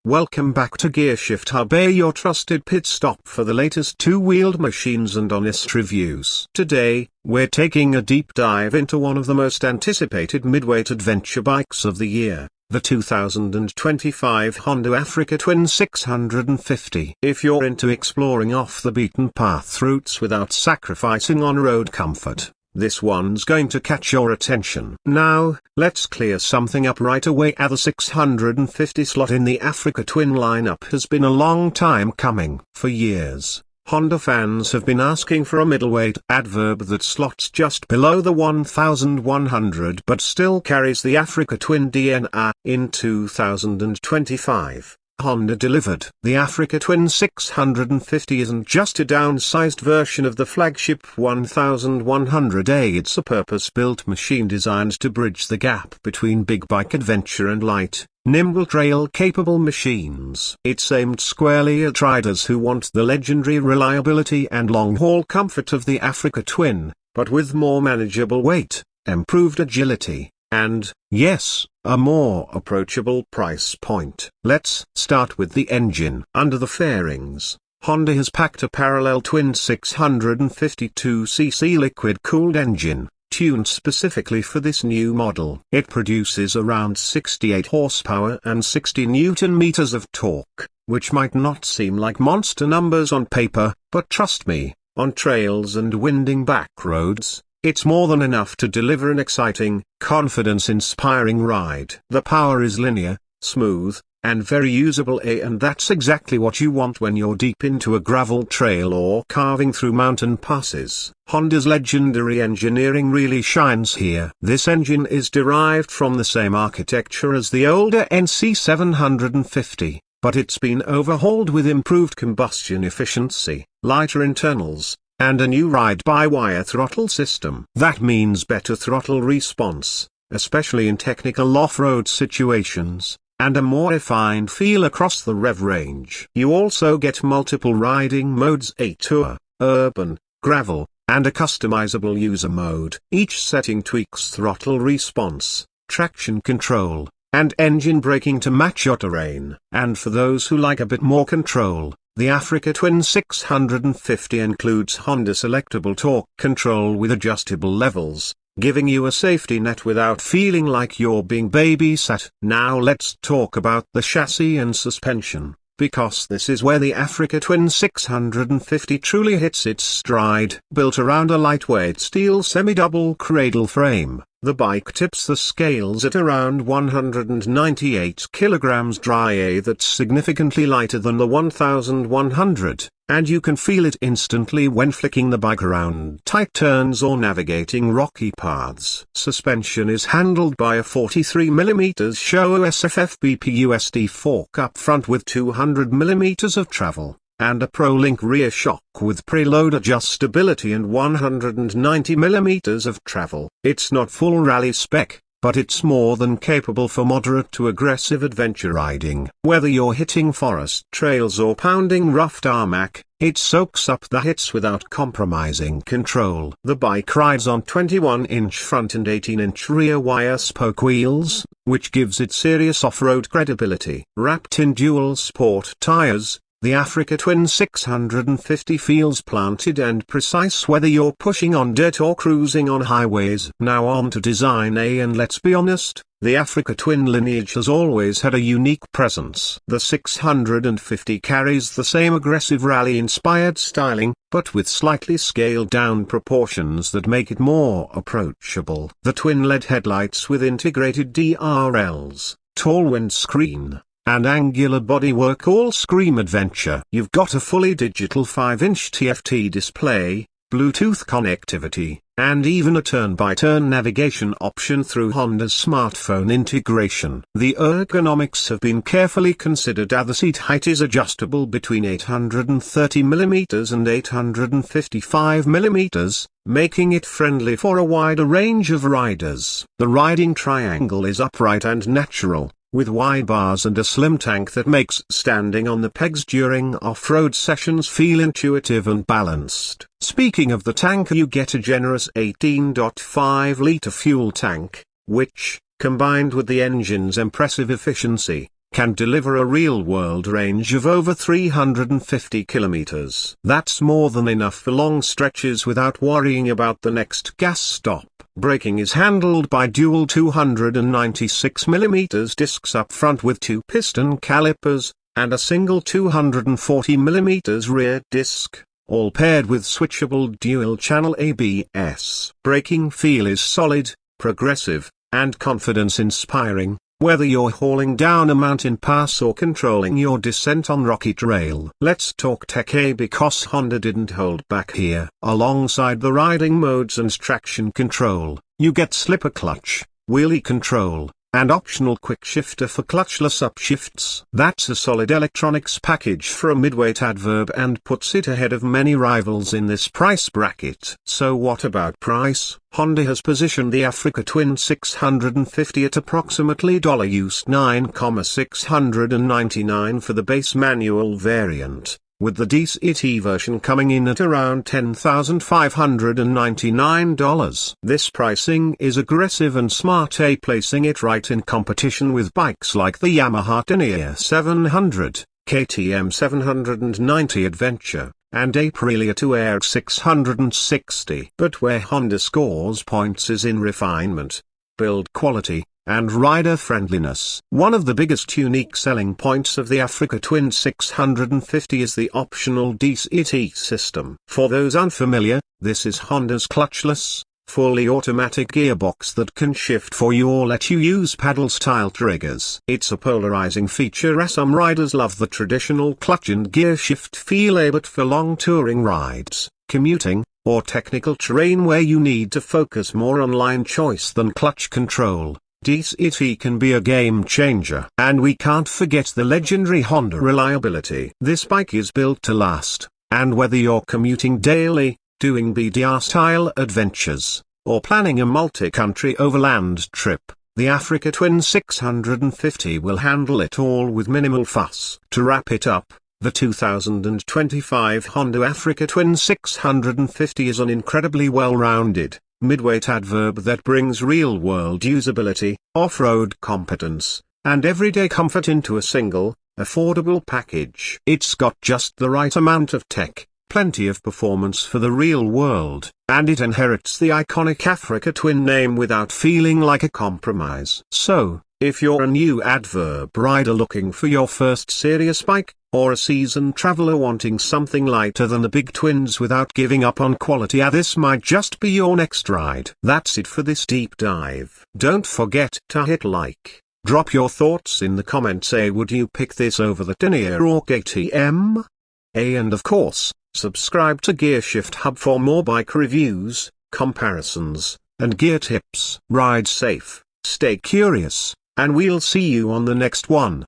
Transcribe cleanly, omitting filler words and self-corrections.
Welcome back to Gearshift Hub, your trusted pit stop for the latest two-wheeled machines and honest reviews. Today, we're taking a deep dive into one of the most anticipated midweight adventure bikes of the year, the 2025 Honda Africa Twin 650. If you're into exploring off-the-beaten-path routes without sacrificing on-road comfort, this one's going to catch your attention. Now, let's clear something up right away. The 650 slot in the Africa Twin lineup has been a long time coming. For years, Honda fans have been asking for a middleweight adverb that slots just below the 1100 but still carries the Africa Twin DNA. In 2025, Honda delivered. The Africa Twin 650 isn't just a downsized version of the flagship 1100A, it's a purpose-built machine designed to bridge the gap between big bike adventure and light, nimble trail-capable machines. It's aimed squarely at riders who want the legendary reliability and long-haul comfort of the Africa Twin, but with more manageable weight, improved agility, and, yes, a more approachable price point. Let's start with the engine. Under the fairings, Honda has packed a parallel twin 652cc liquid-cooled engine, tuned specifically for this new model. It produces around 68 horsepower and 60 newton-meters of torque, which might not seem like monster numbers on paper, but trust me, on trails and winding back roads, it's more than enough to deliver an exciting, confidence-inspiring ride. The power is linear, smooth, and very usable, and that's exactly what you want when you're deep into a gravel trail or carving through mountain passes. Honda's legendary engineering really shines here. This engine is derived from the same architecture as the older NC 750, but it's been overhauled with improved combustion efficiency, lighter internals, and a new ride-by-wire throttle system. That means better throttle response, especially in technical off-road situations, and a more refined feel across the rev range. You also get multiple riding modes: a tour, urban, gravel, and a customizable user mode. Each setting tweaks throttle response, traction control, and engine braking to match your terrain. And for those who like a bit more control, the Africa Twin 650 includes Honda selectable torque control with adjustable levels, giving you a safety net without feeling like you're being babysat. Now let's talk about the chassis and suspension, because this is where the Africa Twin 650 truly hits its stride. Built around a lightweight steel semi-double cradle frame, the bike tips the scales at around 198 kilograms dry. That's significantly lighter than the 1100, and you can feel it instantly when flicking the bike around tight turns or navigating rocky paths. Suspension is handled by a 43mm Showa SFFBP USD fork up front with 200mm of travel, and a Pro-Link rear shock with preload adjustability and 190mm of travel. It's not full rally spec, but it's more than capable for moderate to aggressive adventure riding. Whether you're hitting forest trails or pounding rough tarmac, it soaks up the hits without compromising control. The bike rides on 21-inch front and 18-inch rear wire spoke wheels, which gives it serious off-road credibility. Wrapped in dual sport tires, the Africa Twin 650 feels planted and precise whether you're pushing on dirt or cruising on highways. Now on to design, and let's be honest, the Africa Twin lineage has always had a unique presence. The 650 carries the same aggressive rally-inspired styling, but with slightly scaled-down proportions that make it more approachable. The twin-LED headlights with integrated DRLs, tall windscreen, and angular bodywork all scream adventure. You've got a fully digital 5-inch TFT display, Bluetooth connectivity, and even a turn-by-turn navigation option through Honda's smartphone integration. The ergonomics have been carefully considered. The seat height is adjustable between 830mm and 855mm, making it friendly for a wider range of riders. The riding triangle is upright and natural, with wide bars and a slim tank that makes standing on the pegs during off-road sessions feel intuitive and balanced. Speaking of the tank, you get a generous 18.5-litre fuel tank, which, combined with the engine's impressive efficiency, can deliver a real-world range of over 350 kilometers. That's more than enough for long stretches without worrying about the next gas stop. Braking is handled by dual 296mm discs up front with two piston calipers, and a single 240mm rear disc, all paired with switchable dual-channel ABS. Braking feel is solid, progressive, and confidence-inspiring, whether you're hauling down a mountain pass or controlling your descent on rocky trail. Let's talk tech, because Honda didn't hold back here. Alongside the riding modes and traction control, you get slipper clutch, wheelie control, and optional quick shifter for clutchless upshifts. That's a solid electronics package for a midweight adverb and puts it ahead of many rivals in this price bracket. So what about price? Honda has positioned the Africa Twin 650 at approximately US $9,699 for the base manual variant, with the DCT version coming in at around $10,599. This pricing is aggressive and smart, placing it right in competition with bikes like the Yamaha Denier 700, KTM 790 Adventure, and Aprilia 2Air 660. But where Honda scores points is in refinement, build quality, and rider friendliness. One of the biggest unique selling points of the Africa Twin 650 is the optional DCT system. For those unfamiliar, this is Honda's clutchless, fully automatic gearbox that can shift for you or let you use paddle-style triggers. It's a polarizing feature as some riders love the traditional clutch and gear shift feel, but for long touring rides, commuting, or technical terrain where you need to focus more on line choice than clutch control, DCT can be a game changer. And we can't forget the legendary Honda reliability. This bike is built to last, and whether you're commuting daily, doing BDR-style adventures, or planning a multi-country overland trip, the Africa Twin 650 will handle it all with minimal fuss. To wrap it up, the 2025 Honda Africa Twin 650 is an incredibly well-rounded, midweight adverb that brings real-world usability, off-road competence, and everyday comfort into a single, affordable package. It's got just the right amount of tech, plenty of performance for the real world, and it inherits the iconic Africa Twin name without feeling like a compromise. So, if you're a new adverb rider looking for your first serious bike, or a seasoned traveler wanting something lighter than the big twins without giving up on quality, this might just be your next ride. That's it for this deep dive. Don't forget to hit like. Drop your thoughts in the comments. Would you pick this over the Denier or KTM? And of course, subscribe to Gearshift Hub for more bike reviews, comparisons, and gear tips. Ride safe, stay curious, and we'll see you on the next one.